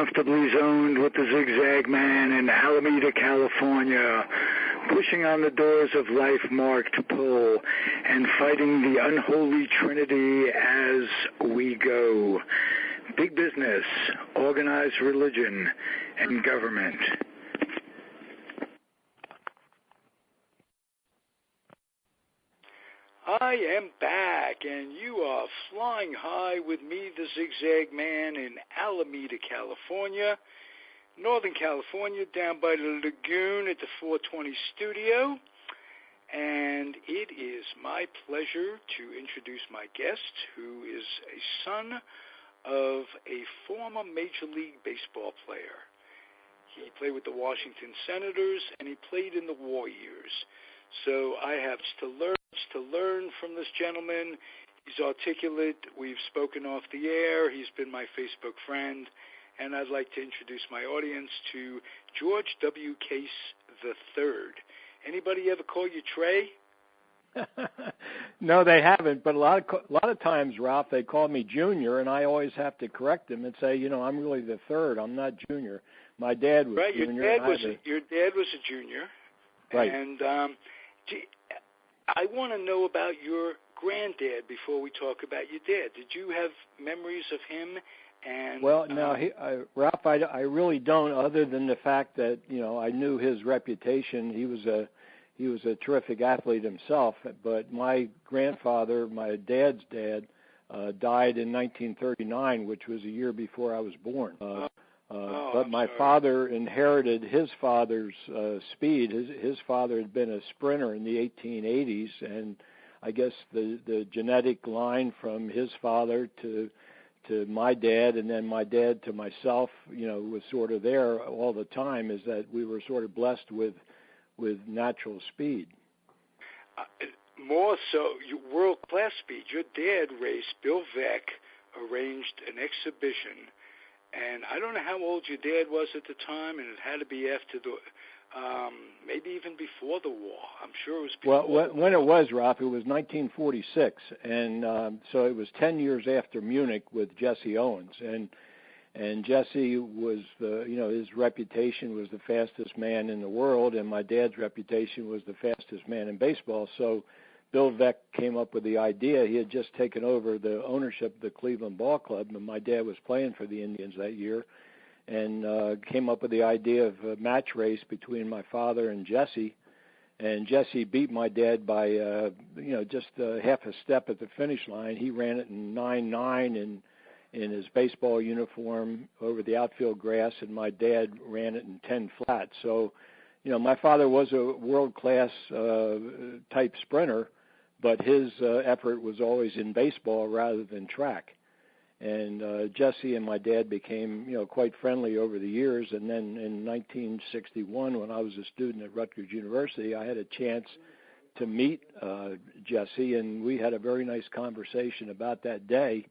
comfortably zoned with the Zigzag Man in Alameda, California, pushing on the doors of life marked pull and fighting the unholy trinity as we go. Big business, organized religion, and government. I am back, and you are flying high with me, the Zigzag Man, in Alameda, California, Northern California, down by the lagoon at the 420 studio. And it is my pleasure to introduce my guest, who is a son of a former Major League Baseball player. He played with the Washington Senators, and he played in the Warriors. So I have to learn from this gentleman. He's articulate. We've spoken off the air. He's been my Facebook friend. And I'd like to introduce my audience to George W. Case III. Anybody ever call you Trey? No, they haven't. But a lot of times, Ralph, they call me Junior, and I always have to correct them and say, I'm really the third. I'm not Junior. My dad was right. Junior. Your dad was a junior. Right. And I want to know about your granddad before we talk about your dad. Did you have memories of him? And well, no, Ralph, I really don't. Other than the fact that I knew his reputation. He was a terrific athlete himself. But my grandfather, my dad's dad, died in 1939, which was a year before I was born. But my father inherited his father's speed. His father had been a sprinter in the 1880s, and I guess the genetic line from his father to my dad, and then my dad to myself, was sort of there all the time, is that we were sort of blessed with natural speed. More so, world-class speed. Your dad raced. Bill Veck arranged an exhibition. And I don't know how old your dad was at the time, and it had to be after maybe even before the war. I'm sure it was before. Well, when it was, Ralph, it was 1946, and so it was 10 years after Munich with Jesse Owens, and Jesse was his reputation was the fastest man in the world, and my dad's reputation was the fastest man in baseball. So Bill Veck came up with the idea. He had just taken over the ownership of the Cleveland Ball Club, and my dad was playing for the Indians that year, and came up with the idea of a match race between my father and Jesse. And Jesse beat my dad by, just half a step at the finish line. He ran it in 9.9 in his baseball uniform over the outfield grass, and my dad ran it in 10 flat. So, my father was a world-class type sprinter, but his effort was always in baseball rather than track. And Jesse and my dad became, quite friendly over the years. And then in 1961, when I was a student at Rutgers University, I had a chance to meet Jesse, and we had a very nice conversation about that day.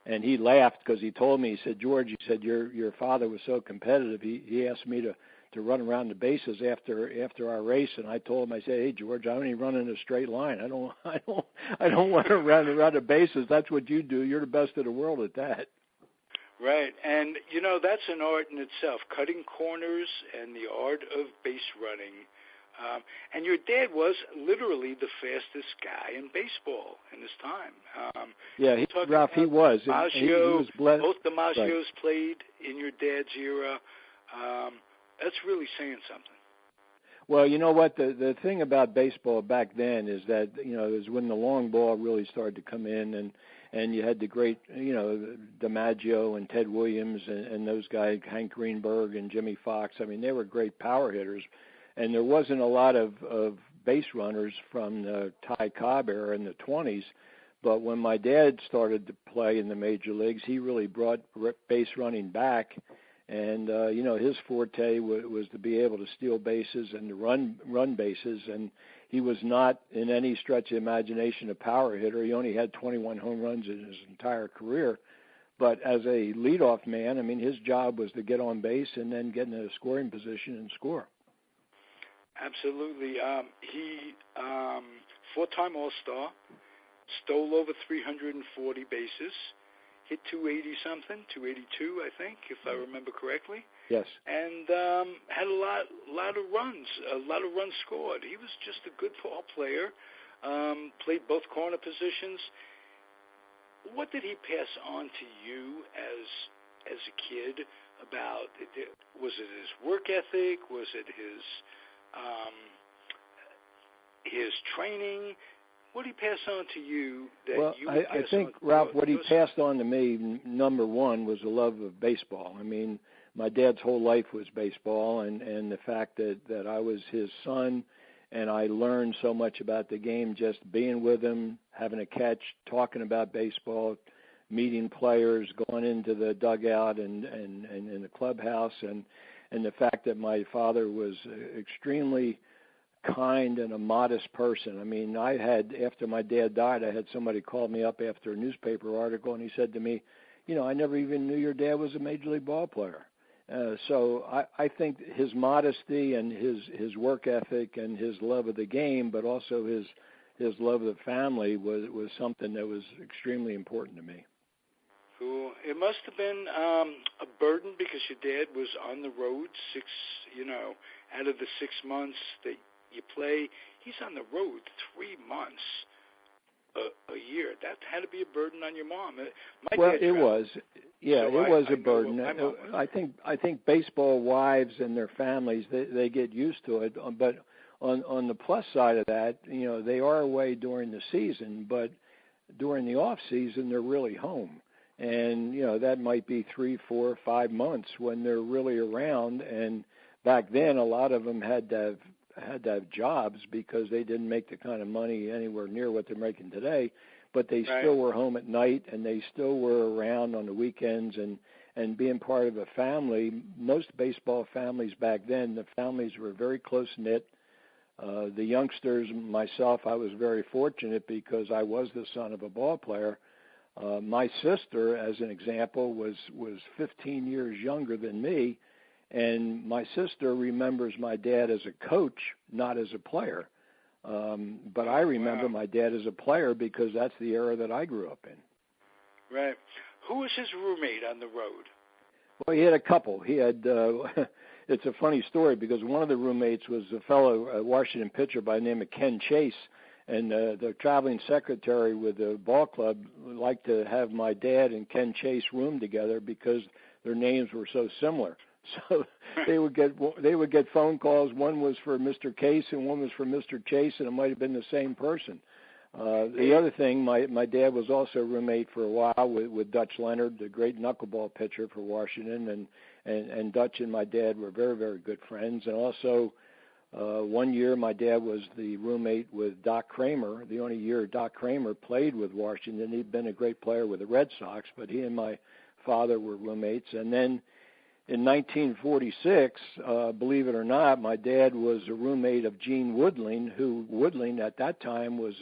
And he laughed because he told me, he said, George, he said, your father was so competitive. He asked me to run around the bases after our race, and I told him, I said, hey George, I only run in a straight line. I don't want to run around the bases. That's what you do. You're the best in the world at that. Right, and that's an art in itself, cutting corners and the art of base running. And your dad was literally the fastest guy in baseball in his time. Yeah, Ralph, he was. He was blessed. Both the Maggios played in your dad's era. That's really saying something. Well, you know what? The thing about baseball back then is that, it was when the long ball really started to come in, and you had the great, DiMaggio and Ted Williams and those guys, Hank Greenberg and Jimmy Fox. I mean, they were great power hitters. And there wasn't a lot of base runners from the Ty Cobb era in the 20s. But when my dad started to play in the major leagues, he really brought base running back. And, his forte was to be able to steal bases and to run bases. And he was not, in any stretch of imagination, a power hitter. He only had 21 home runs in his entire career. But as a leadoff man, I mean, his job was to get on base and then get in a scoring position and score. Absolutely. He, four-time All-Star, stole over 340 bases. hit 280-something, 282, I think, if I remember correctly. Yes. And had a lot of runs scored. He was just a good ball player. Played both corner positions. What did he pass on to you as a kid about? Was it his work ethic? Was it his training? What did he pass on to you that you would pass on? I think, Ralph, what he passed on to me, number one, was a love of baseball. I mean, my dad's whole life was baseball, and the fact that I was his son, and I learned so much about the game just being with him, having a catch, talking about baseball, meeting players, going into the dugout and in the clubhouse, and the fact that my father was extremely kind and a modest person. I mean, after my dad died, I had somebody call me up after a newspaper article, and he said to me, I never even knew your dad was a major league ball player. So I think his modesty and his work ethic and his love of the game, but also his love of the family was something that was extremely important to me. Cool. It must have been a burden because your dad was on the road out of the 6 months that you play, he's on the road 3 months a year. That had to be a burden on your mom. It was. Yeah, so it was a burden. I think baseball wives and their families, they get used to it. But on the plus side of that, they are away during the season, but during the off season, they're really home. And, that might be 3, 4, 5 months when they're really around. And back then, a lot of them had to have jobs because they didn't make the kind of money anywhere near what they're making today, but they still were home at night, and they still were around on the weekends and being part of a family. Most baseball families back then, the families were very close-knit. The youngsters, myself, I was very fortunate because I was the son of a ball player. My sister, as an example, was 15 years younger than me, and my sister remembers my dad as a coach, not as a player. But I remember my dad as a player because that's the era that I grew up in. Right. Who was his roommate on the road? Well, he had a couple. He had, it's a funny story because one of the roommates was a fellow Washington pitcher by the name of Ken Chase, and the traveling secretary with the ball club liked to have my dad and Ken Chase room together because their names were so similar. So they would get phone calls. One was for Mr. Case and one was for Mr. Chase, and it might have been the same person. The other thing, my dad was also a roommate for a while with Dutch Leonard, the great knuckleball pitcher for Washington, and Dutch and my dad were very, very good friends. And also, one year my dad was the roommate with Doc Kramer. The only year Doc Kramer played with Washington, he'd been a great player with the Red Sox, but he and my father were roommates. And then in 1946, believe it or not, my dad was a roommate of Gene Woodling, who Woodling at that time was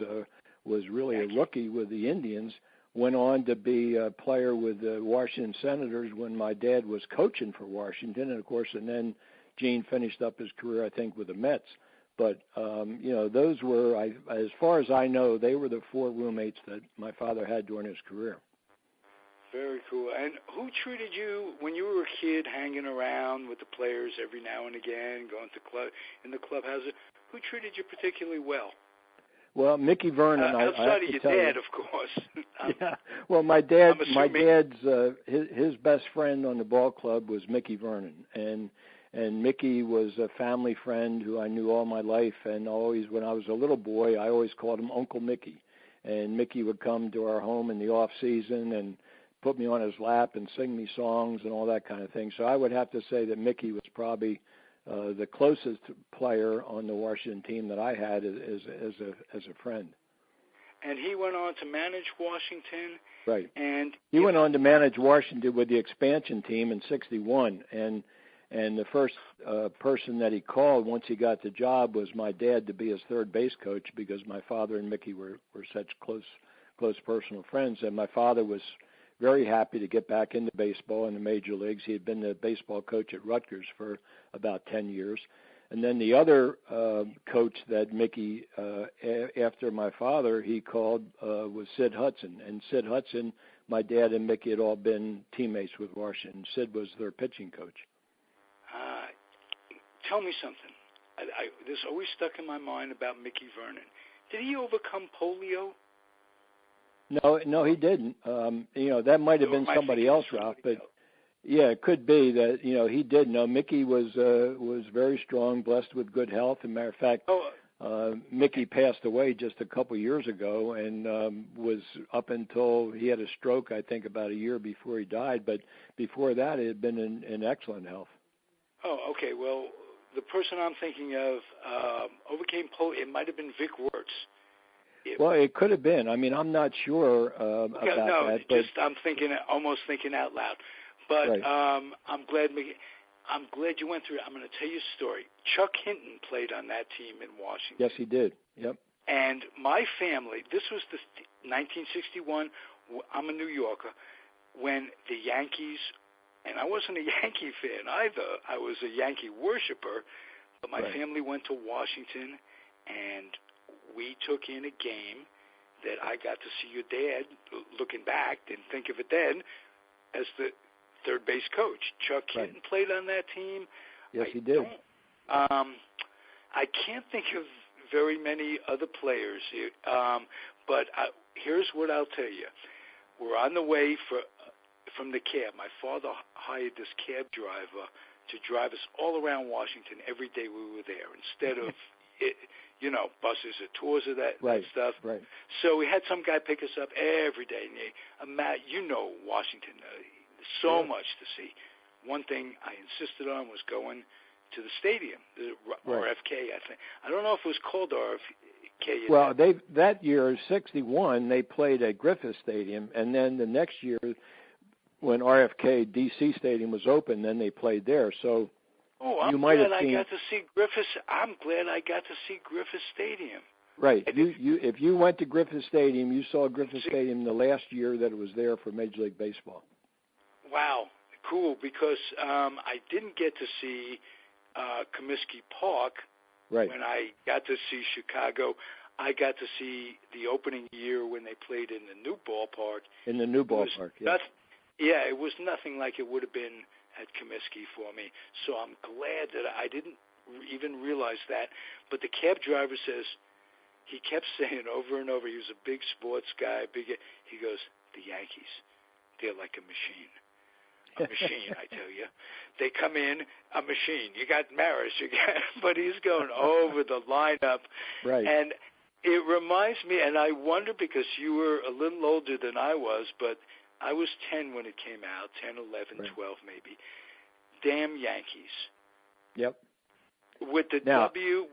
really a rookie with the Indians, went on to be a player with the Washington Senators when my dad was coaching for Washington, and of course, and then Gene finished up his career, I think, with the Mets. But, those were, as far as I know, they were the 4 roommates that my father had during his career. Very cool. And who treated you when you were a kid, hanging around with the players every now and again, going to in the clubhouse? Who treated you particularly well? Well, Mickey Vernon. Outside of your dad, of course. Yeah. Well, my dad's his best friend on the ball club was Mickey Vernon, and Mickey was a family friend who I knew all my life, and always when I was a little boy, I always called him Uncle Mickey, and Mickey would come to our home in the off season and put me on his lap and sing me songs and all that kind of thing. So I would have to say that Mickey was probably the closest player on the Washington team that I had as a friend. And he went on to manage Washington. Right. And he went on to manage Washington with the expansion team in '61. And the first person that he called once he got the job was my dad to be his third base coach because my father and Mickey were such close personal friends. And my father was very happy to get back into baseball in the major leagues. He had been the baseball coach at Rutgers for about 10 years. And then the other coach that Mickey, after my father, he called was Sid Hudson. And Sid Hudson my dad and Mickey had all been teammates with Washington. Sid was their pitching coach. Tell me something. This always stuck in my mind about Mickey Vernon. Did he overcome polio? No, he didn't. That might have been somebody else, Ralph, but yeah, it could be that he did. No, Mickey was very strong, blessed with good health. As a matter of fact, Mickey passed away just a couple years ago, and was up until he had a stroke, I think, about a year before he died. But before that, he had been in excellent health. Oh, okay. Well, the person I'm thinking of overcame polio. It might have been Vic Wirtz. Well, it could have been. I mean, I'm not sure about that. Just I'm almost thinking out loud. But right. I'm glad you went through it. I'm going to tell you a story. Chuck Hinton played on that team in Washington. Yes, he did. Yep. And my family, this was the 1961. I'm a New Yorker. When the Yankees, and I wasn't a Yankee fan either. I was a Yankee worshiper. But my family went to Washington, and we took in a game that I got to see your dad, looking back, didn't think of it then, as the third base coach. Chuck Hinton played on that team. Yes, he did. I can't think of very many other players, but here's what I'll tell you. We're on the way from the cab. My father hired this cab driver to drive us all around Washington every day we were there, instead of buses or tours of that stuff. Right. So we had some guy pick us up every day. And Matt, Washington, so much to see. One thing I insisted on was going to the stadium, the RFK, I think. I don't know if it was called RFK. Well, that year, 61, they played at Griffith Stadium, and then the next year, when RFK DC Stadium was open, then they played there. So I'm glad I got to see Griffith. I'm glad I got to see Griffith Stadium. Right. If you went to Griffith Stadium, you saw Griffith Stadium the last year that it was there for Major League Baseball. Wow, cool. Because I didn't get to see Comiskey Park when I got to see Chicago. I got to see the opening year when they played in the new ballpark. In the new ballpark, yeah. It was nothing like it would have been at Comiskey for me. So I'm glad that I didn't even realize that. But the cab driver says, he kept saying over and over, he was a big sports guy. He goes, the Yankees, they're like a machine. A machine, I tell you. They come in, a machine. You got Maris, but he's going over the lineup. Right. And it reminds me, and I wonder, because you were a little older than I was, but I was 10 when it came out, 10, 11, 12 maybe. Damn Yankees. Yep. With the W,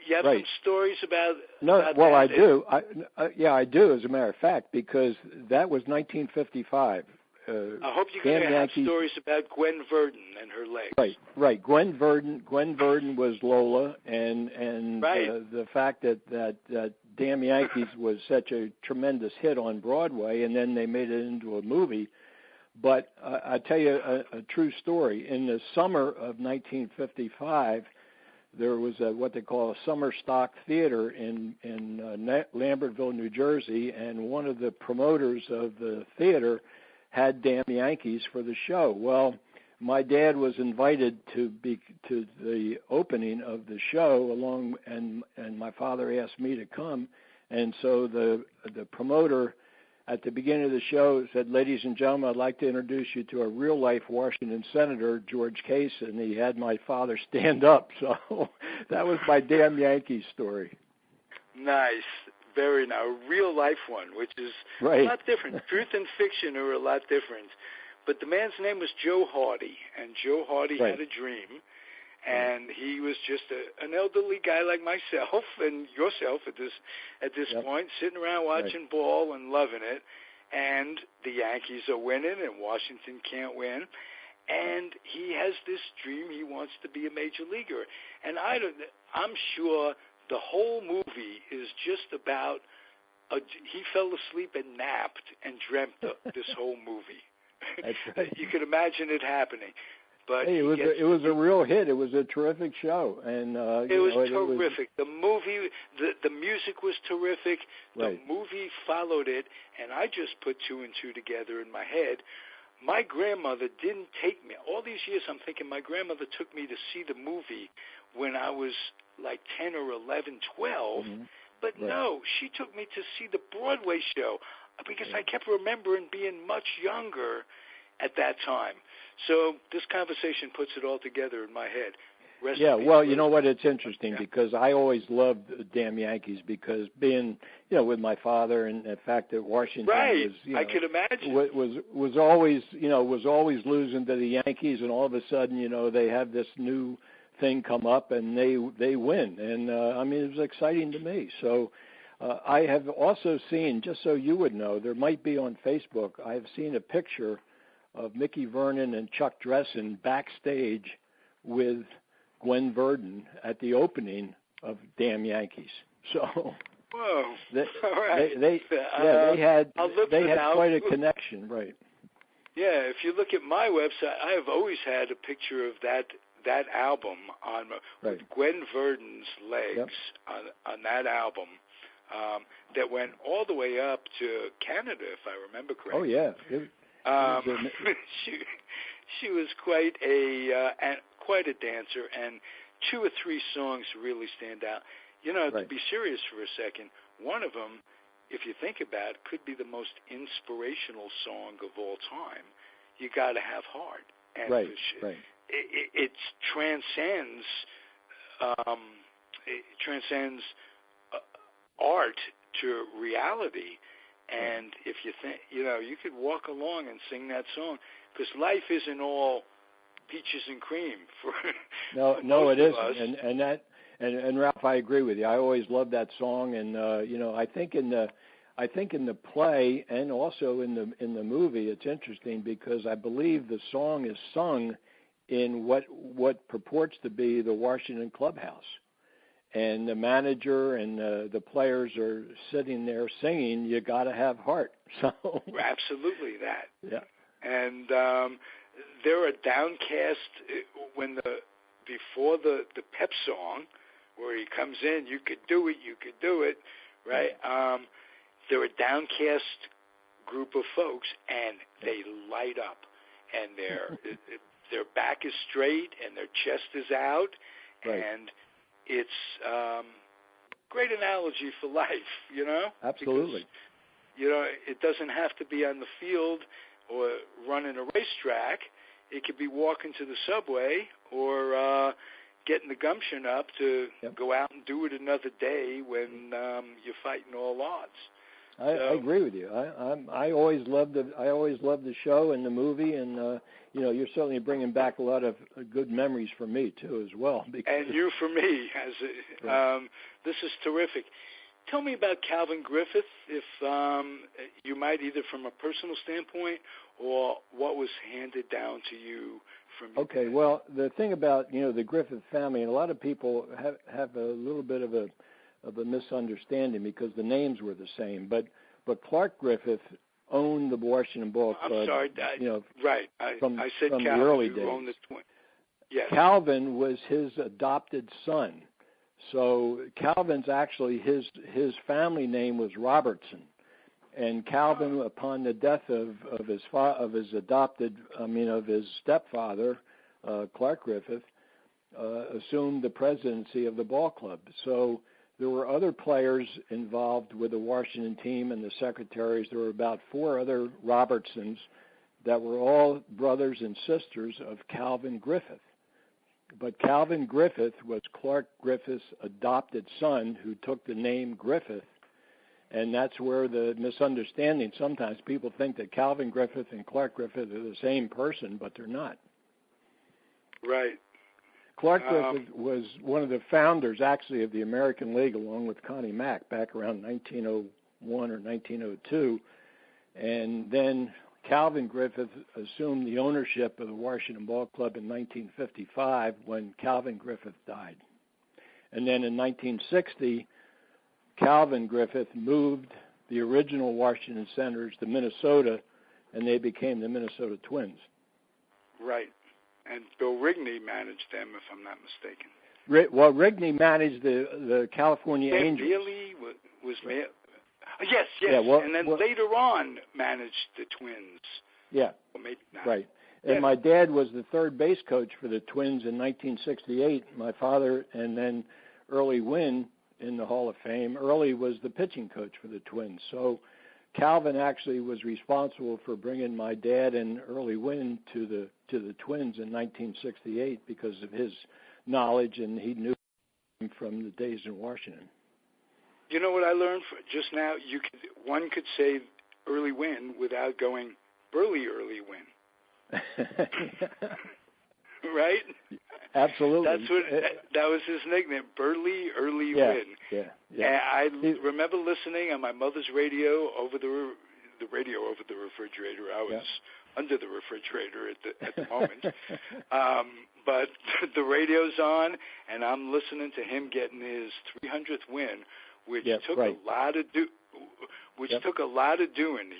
you have some stories about that? I do. I do, as a matter of fact, because that was 1955. I hope you're going to have stories about Gwen Verdon and her legs. Right. Gwen Verdon was Lola, and the fact that Damn Yankees was such a tremendous hit on Broadway, and then they made it into a movie. But I tell you a true story. In the summer of 1955, there was what they call a summer stock theater in Lambertville, New Jersey, and one of the promoters of the theater had Damn Yankees for the show. Well, my dad was invited to the opening of the show and my father asked me to come, and so the promoter at the beginning of the show said, "Ladies and gentlemen, I'd like to introduce you to a real-life Washington Senator, George Case," and he had my father stand up. So that was my Damn Yankees story. Nice. Very nice. A real-life one, which is a lot different. Truth and fiction are a lot different. But the man's name was Joe Hardy, and Joe Hardy had a dream, and he was just an elderly guy like myself and yourself at this point, sitting around watching ball and loving it, and the Yankees are winning and Washington can't win, and he has this dream he wants to be a major leaguer. And I'm sure the whole movie is just about he fell asleep and napped and dreamt of this whole movie. That's right. You could imagine it happening. But hey, it was a real hit. It was a terrific show, and it was terrific. The movie, the music was terrific. The movie followed it, and I just put two and two together in my head. My grandmother didn't take me. All these years I'm thinking my grandmother took me to see the movie when I was like 10 or 11, 12. Mm-hmm. But no, she took me to see the Broadway show because I kept remembering being much younger at that time. So this conversation puts it all together in my head. Well, you know what? It's interesting because I always loved Damn Yankees because being, with my father and the fact that Washington was, I could imagine was always, was always losing to the Yankees, and all of a sudden, they have this new thing come up and they win, and I mean it was exciting to me. So I have also seen, just so you would know, there might be on Facebook. I have seen a picture of Mickey Vernon and Chuck Dressen backstage with Gwen Verdon at the opening of Damn Yankees. So, whoa! All right. They had quite a connection, right? Yeah, if you look at my website, I have always had a picture of that album with Gwen Verdon's legs on that album that went all the way up to Canada, if I remember correctly. Oh yeah. She was quite a dancer, and two or three songs really stand out. To be serious for a second, one of them, if you think about it, could be the most inspirational song of all time. You Got to Have Heart, and it transcends art to reality. And if you think, you could walk along and sing that song, because life isn't all peaches and cream for no, it isn't. And Ralph, I agree with you. I always loved that song, and I think in the play and also in the movie, it's interesting because I believe the song is sung in what purports to be the Washington clubhouse. And the manager and the players are sitting there singing, "You Got to Have Heart." So absolutely that. Yeah. And there are downcast before the pep song, where he comes in, "You could do it," right? They're a downcast group of folks, and they light up, and their back is straight, and their chest is out, and it's great analogy for life, Absolutely. Because, it doesn't have to be on the field or running a racetrack. It could be walking to the subway or getting the gumption up to go out and do it another day when you're fighting all odds. I agree with you. I always loved the show and the movie, and you're certainly bringing back a lot of good memories for me too, as well. And you for me, this is terrific. Tell me about Calvin Griffith, if you might, either from a personal standpoint or what was handed down to you from your dad. Well, the thing about the Griffith family, and a lot of people have a little bit of a misunderstanding because the names were the same, but Clark Griffith owned the Washington Ball Club. I'm sorry, from I said from Calvin, the early who days. owned the twin. Yes. Calvin was his adopted son. So Calvin's actually his family name was Robertson, and Calvin, upon the death of his stepfather, Clark Griffith, assumed the presidency of the ball club. So there were other players involved with the Washington team and the secretaries. There were about 4 other Robertsons that were all brothers and sisters of Calvin Griffith. But Calvin Griffith was Clark Griffith's adopted son who took the name Griffith, and that's where the misunderstanding, sometimes people think that Calvin Griffith and Clark Griffith are the same person, but they're not. Right. Clark Griffith was one of the founders, actually, of the American League, along with Connie Mack, back around 1901 or 1902, and then Calvin Griffith assumed the ownership of the Washington Ball Club in 1955 when Calvin Griffith died. And then in 1960, Calvin Griffith moved the original Washington Senators to Minnesota, and they became the Minnesota Twins. Right. And Bill Rigney managed them, if I'm not mistaken. Well, Rigney managed the California Angels. Bailey was yes. Yeah, well, and then later on managed the Twins. Yeah, well, maybe not. Right. And my dad was the third base coach for the Twins in 1968. My father, and then Early Wynn in the Hall of Fame. Early was the pitching coach for the Twins. So Calvin actually was responsible for bringing my dad and Early Wynn to the Twins in 1968 because of his knowledge, and he knew him from the days in Washington. You know what I learned just now? One could say Early Wynn without going Early Wynn. Right? Absolutely. That was his nickname, Early Wynn. Yeah. And I remember listening on my mother's radio over the radio over the refrigerator. I was under the refrigerator at the moment. But the radio's on, and I'm listening to him getting his 300th win, which took a lot of took a lot of doing.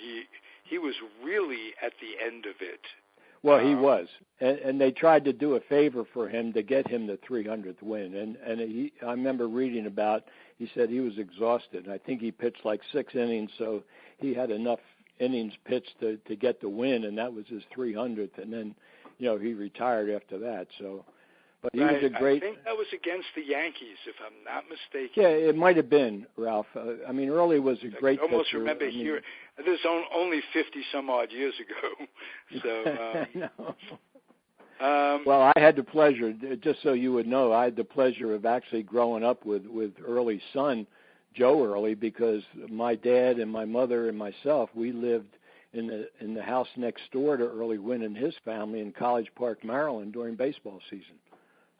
He was really at the end of it. Well, he was, and they tried to do a favor for him to get him the 300th win. And I remember reading about. He said he was exhausted. I think he pitched like 6 innings, so he had enough innings pitched to get the win, and that was his 300th. And then, he retired after that. So, but he was a great. I think that was against the Yankees, if I'm not mistaken. Yeah, it might have been, Ralph. Early was a great pitcher. I almost remember hearing. This is only 50-some-odd years ago. So. Well, I had the pleasure, just so you would know, I had the pleasure of actually growing up with Early's son, Joe Early, because my dad and my mother and myself, we lived in the house next door to Early Wynn and his family in College Park, Maryland during baseball season.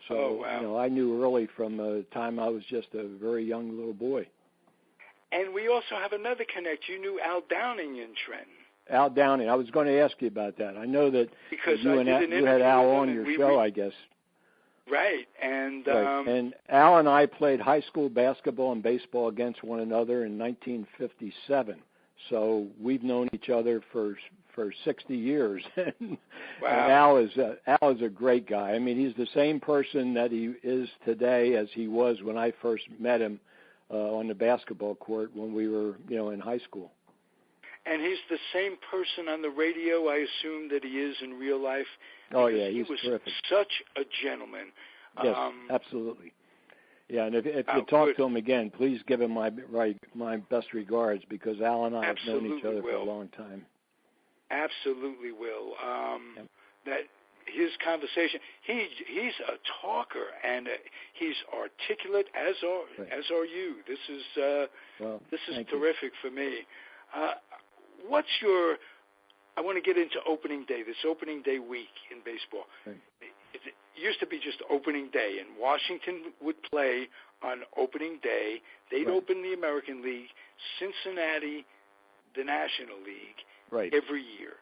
So, I knew Early from the time I was just a very young little boy. And we also have another connect. You knew Al Downing in Trenton. Al Downing. I was going to ask you about that. I know that because you had Al on your show, I guess. Right. And and Al and I played high school basketball and baseball against one another in 1957. So we've known each other for 60 years. And Al is a great guy. He's the same person that he is today as he was when I first met him on the basketball court when we were, in high school. And he's the same person on the radio, I assume, that he is in real life. Oh, yeah, he's He terrific. was such a gentleman. Yes, absolutely. Yeah, and if you talk to him again, please give him my best regards, because Al and I have known each other for a long time. Absolutely will. That his conversation, he's a talker, and he's articulate, as are you. This is terrific for me. I want to get into opening day, this opening day week in baseball. Right. It used to be just opening day, and Washington would play on opening day. They'd open the American League, Cincinnati, the National League, every year.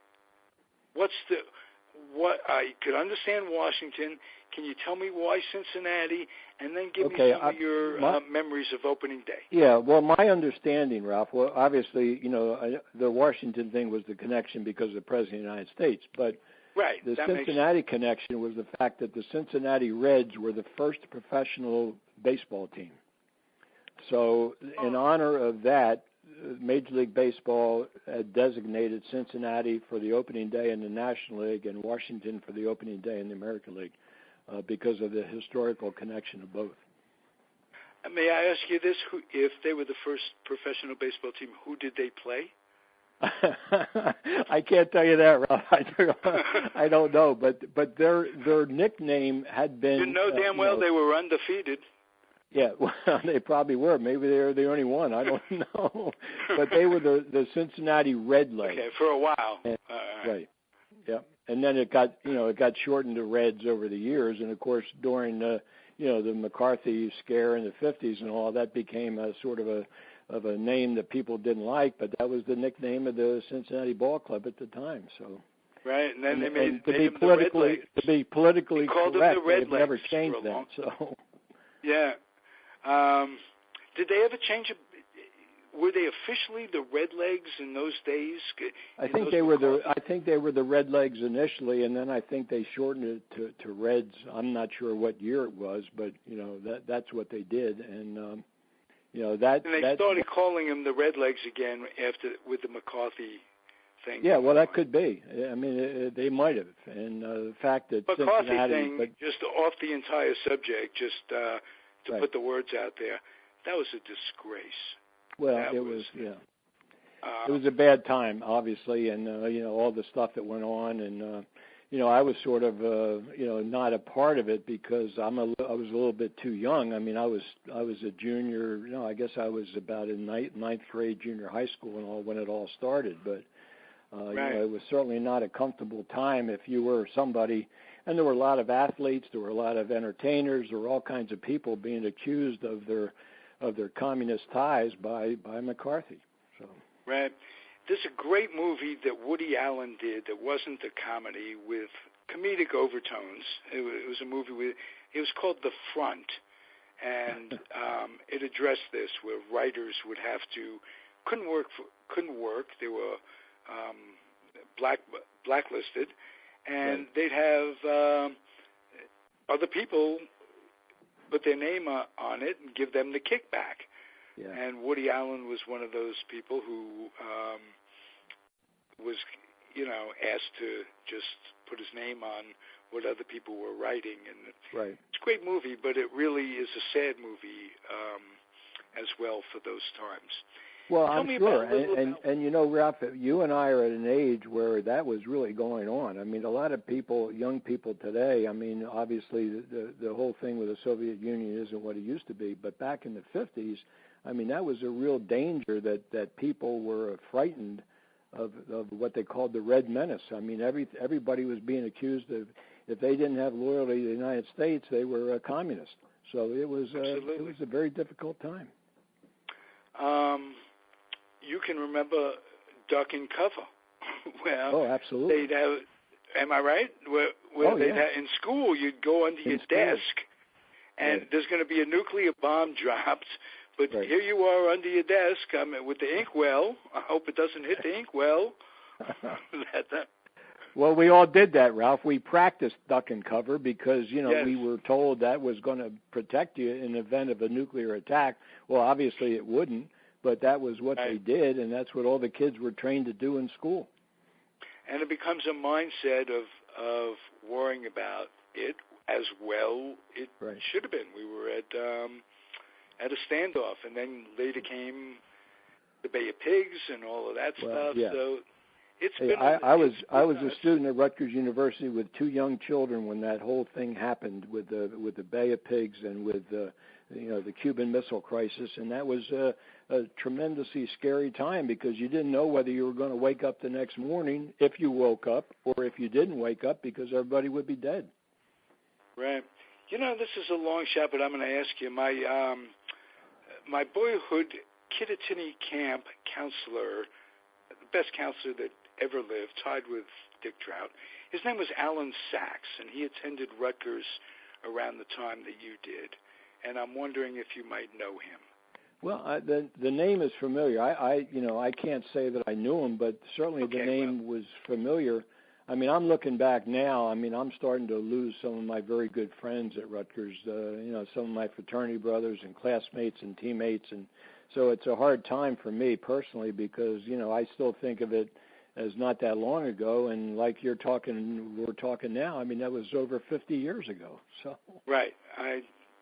I could understand Washington. Can you tell me why Cincinnati? And then give me some of your memories of opening day. Yeah, well, my understanding, Ralph, well, obviously, the Washington thing was the connection because of the President of the United States. But the Cincinnati connection was the fact that the Cincinnati Reds were the first professional baseball team. So in honor of that, Major League Baseball had designated Cincinnati for the opening day in the National League and Washington for the opening day in the American League. Because of the historical connection of both. May I ask you this? If they were the first professional baseball team, who did they play? I can't tell you that, Ralph. I don't know, but their nickname had been. You know damn well they were undefeated. Yeah, well, they probably were. Maybe they were the only one. I don't know. But they were the Cincinnati Redlegs. Okay, for a while. Right. Yeah. And then it got shortened to Reds over the years, and of course during the McCarthy scare in the 50s and all, that became a sort of a name that people didn't like, but that was the nickname of the Cincinnati Ball Club at the time. So right, and then they made to be politically correct, they've never changed that. So yeah, did they ever change were they officially the Redlegs in those days? I think they were the Redlegs initially, and then I think they shortened it to Reds. I'm not sure what year it was, but that's what they did, and that. And they started calling them the Redlegs again with the McCarthy thing. Yeah, well, that could be. I mean, they might have, and the fact that McCarthy Cincinnati, thing, just off the entire subject, just to put the words out there, that was a disgrace. Well, it was it was a bad time, obviously, and all the stuff that went on, and I was sort of not a part of it because I was a little bit too young. I mean, I was a junior. I guess I was about in ninth grade, junior high school, and all when it all started. But it was certainly not a comfortable time if you were somebody. And there were a lot of athletes, there were a lot of entertainers, there were all kinds of people being accused of their communist ties by McCarthy. So. Right. There's a great movie that Woody Allen did that wasn't a comedy with comedic overtones. It was a movie it was called The Front, and it addressed this where writers would have to couldn't work. They were blacklisted, and they'd have other people put their name on it and give them the kickback. Yeah. And Woody Allen was one of those people who was, asked to just put his name on what other people were writing. And it's a great movie, but it really is a sad movie as well for those times. Well, I'm sure. And Ralph, you and I are at an age where that was really going on. I mean, a lot of people, young people today, I mean, obviously the whole thing with the Soviet Union isn't what it used to be, but back in the 50s, I mean, that was a real danger that people were frightened of what they called the Red Menace. I mean, everybody was being accused of, if they didn't have loyalty to the United States, they were a communist. So it was a very difficult time. You can remember duck and cover. Well, absolutely. They'd have, am I right? Where they'd have, in school, you'd go under your desk, and there's going to be a nuclear bomb dropped, but here you are under your desk with the inkwell. I hope it doesn't hit the inkwell. Well, we all did that, Ralph. We practiced duck and cover because, we were told that was going to protect you in the event of a nuclear attack. Well, obviously it wouldn't. But that was what they did, and that's what all the kids were trained to do in school. And it becomes a mindset of worrying about it as well. It should have been. We were at a standoff, and then later came the Bay of Pigs and all of that stuff. Yeah. So it's been. I was a student at Rutgers University with two young children when that whole thing happened with the Bay of Pigs and with the Cuban Missile Crisis, and that was a tremendously scary time because you didn't know whether you were going to wake up the next morning if you woke up or if you didn't wake up because everybody would be dead. Right. This is a long shot, but I'm going to ask you. My boyhood Kittatinny camp counselor, the best counselor that ever lived, tied with Dick Trout, his name was Alan Sachs, and he attended Rutgers around the time that you did. And I'm wondering if you might know him. Well, the name is familiar. I can't say that I knew him, but certainly the name was familiar. I mean, I'm looking back now. I mean, I'm starting to lose some of my very good friends at Rutgers. Some of my fraternity brothers and classmates and teammates, and so it's a hard time for me personally because I still think of it as not that long ago, and like we're talking now. I mean, that was over 50 years ago. So right.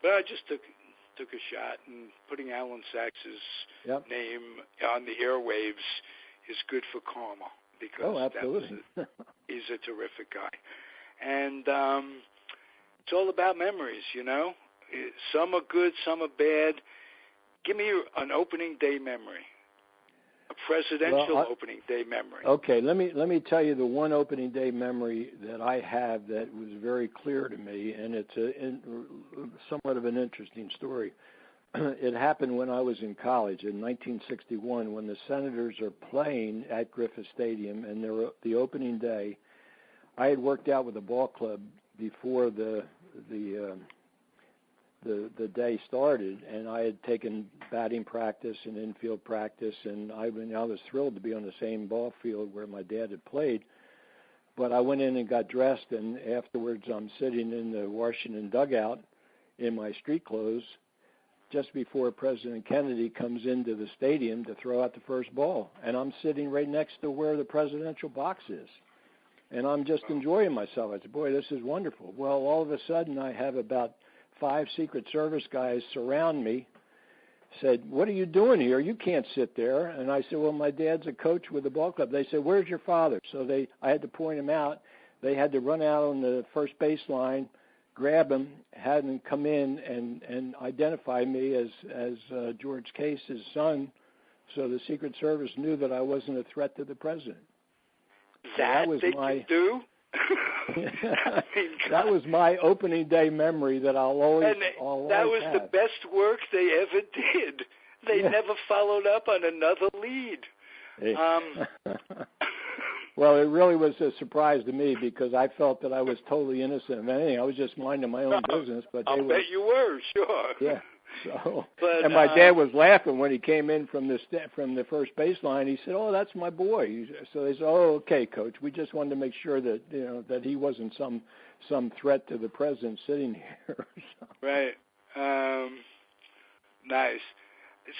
But I just took a shot, and putting Alan Sachs's name on the airwaves is good for karma because he's a terrific guy. And it's all about memories, Some are good, some are bad. Give me an opening day memory, a presidential opening day memory. Okay, let me tell you the one opening day memory that I have that was very clear to me, and it's somewhat of an interesting story. It happened when I was in college in 1961 when the Senators are playing at Griffith Stadium, and the opening day. I had worked out with the ball club before the the day started, and I had taken batting practice and infield practice, and I was thrilled to be on the same ball field where my dad had played. But I went in and got dressed, and afterwards I'm sitting in the Washington dugout in my street clothes just before President Kennedy comes into the stadium to throw out the first ball. And I'm sitting right next to where the presidential box is. And I'm just enjoying myself. I said, boy, this is wonderful. Well, all of a sudden I have about 5 Secret Service guys surround me, said, what are you doing here? You can't sit there. And I said, well, my dad's a coach with the ball club. They said, where's your father? So I had to point him out. They had to run out on the first baseline, grab him, had him come in and identify me as George Case's son. So the Secret Service knew that I wasn't a threat to the president. That was my do. That was my opening day memory that I'll always that was have. The best work they ever did. They never followed up on another lead. Well, it really was a surprise to me because I felt that I was totally innocent of anything. I was just minding my own business. But I'll bet you were, sure. Yeah. So, and my dad was laughing when he came in from the first baseline. He said, "Oh, that's my boy." So they said, "Oh, okay, Coach. We just wanted to make sure that that he wasn't some threat to the president sitting here." So. Right. Nice.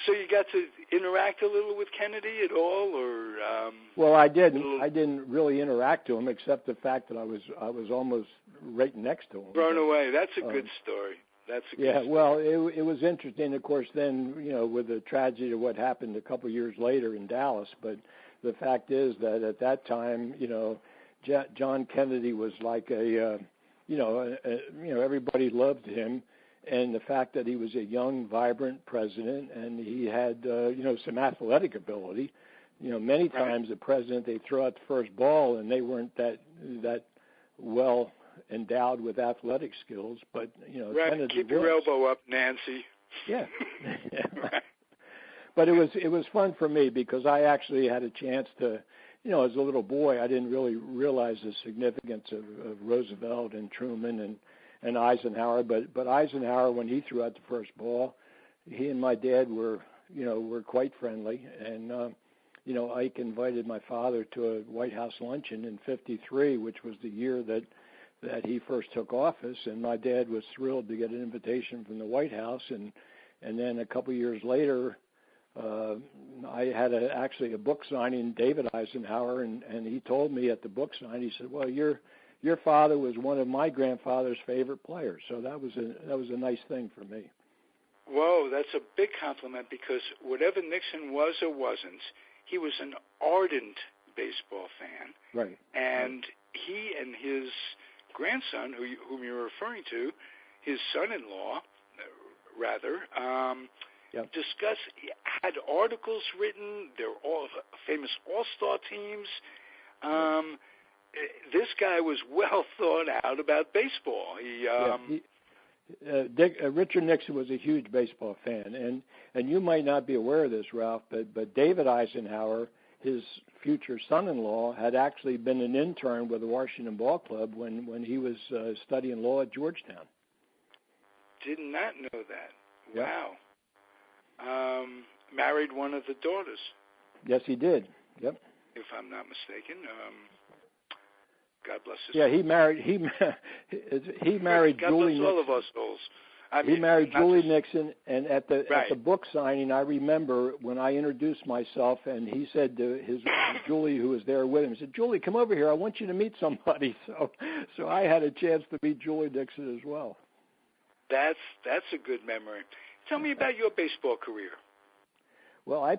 So you got to interact a little with Kennedy at all, or? Well, I didn't. I didn't really interact to him, except the fact that I was almost right next to him. Thrown away. That's a good story. That's a good story. Well, it was interesting, of course. Then with the tragedy of what happened a couple of years later in Dallas. But the fact is that at that time, John Kennedy was like everybody loved him. And the fact that he was a young, vibrant president, and he had, some athletic ability. Many times the president, they throw out the first ball, and they weren't that well endowed with athletic skills. But right. Kennedy Keep your was. elbow up, Nancy. Yeah. Right. But it was fun for me because I actually had a chance to, as a little boy, I didn't really realize the significance of Roosevelt and Truman and Eisenhower, but Eisenhower, when he threw out the first ball, he and my dad were quite friendly, and Ike invited my father to a White House luncheon in '53, which was the year that he first took office, and my dad was thrilled to get an invitation from the White House, and then a couple of years later, I had actually a book signing, David Eisenhower, and he told me at the book signing, he said, well, your father was one of my grandfather's favorite players, so that was a nice thing for me. Whoa, that's a big compliment because whatever Nixon was or wasn't, he was an ardent baseball fan. Right. And he and his grandson, whom you're referring to, his son-in-law, rather, had articles written. They're all famous all-star teams. This guy was well thought out about baseball. Richard Nixon was a huge baseball fan, and you might not be aware of this, Ralph, but David Eisenhower, his future son-in-law, had actually been an intern with the Washington Ball Club when he was studying law at Georgetown. Did not know that. Yep. Wow. Married one of the daughters. Yes, he did. Yep. If I'm not mistaken. God bless his soul. Yeah, he married God Julie bless Nixon. all of us souls. He married Julie Nixon, and at the book signing, I remember when I introduced myself, and he said to his Julie, who was there with him, he said, "Julie, come over here. I want you to meet somebody." So I had a chance to meet Julie Nixon as well. That's a good memory. Tell me about your baseball career. Well, I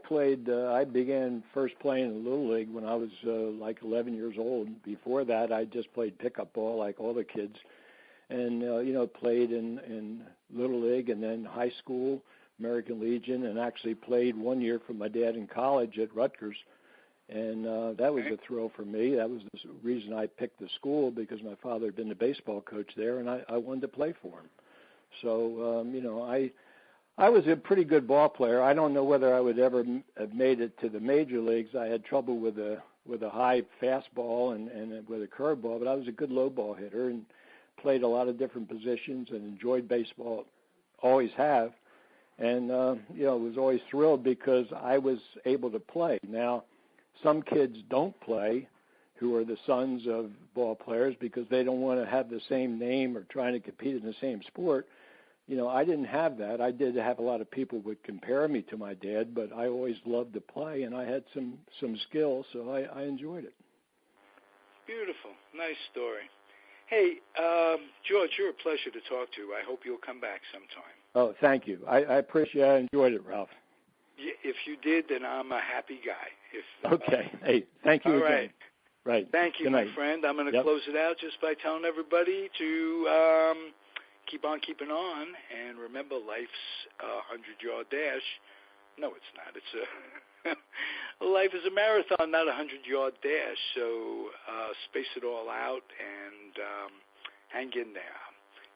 began first playing in Little League when I was like 11 years old. Before that, I just played pickup ball like all the kids. And, played in Little League and then high school, American Legion, and actually played 1 year for my dad in college at Rutgers. And that was a thrill for me. That was the reason I picked the school, because my father had been the baseball coach there, and I wanted to play for him. So, I was a pretty good ball player. I don't know whether I would ever have made it to the major leagues. I had trouble with a high fastball and with a curveball, but I was a good low ball hitter and played a lot of different positions and enjoyed baseball always have. And, was always thrilled because I was able to play. Now, some kids don't play who are the sons of ball players because they don't want to have the same name or trying to compete in the same sport. I didn't have that. I did have a lot of people would compare me to my dad, but I always loved to play, and I had some skills, so I enjoyed it. Beautiful. Nice story. Hey, George, you're a pleasure to talk to. I hope you'll come back sometime. Oh, thank you. I appreciate it. I enjoyed it, Ralph. If you did, then I'm a happy guy. Okay. Hey, thank you all again. Right. Right. Thank you, Good my night. friend. I'm going to close it out just by telling everybody to keep on keeping on. And remember, life's a 100-yard dash. No, it's not. It's life is a marathon, not a 100-yard dash. So space it all out and hang in there.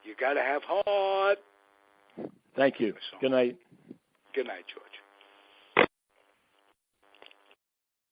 You got to have heart. Thank you. Good night. Good night, George.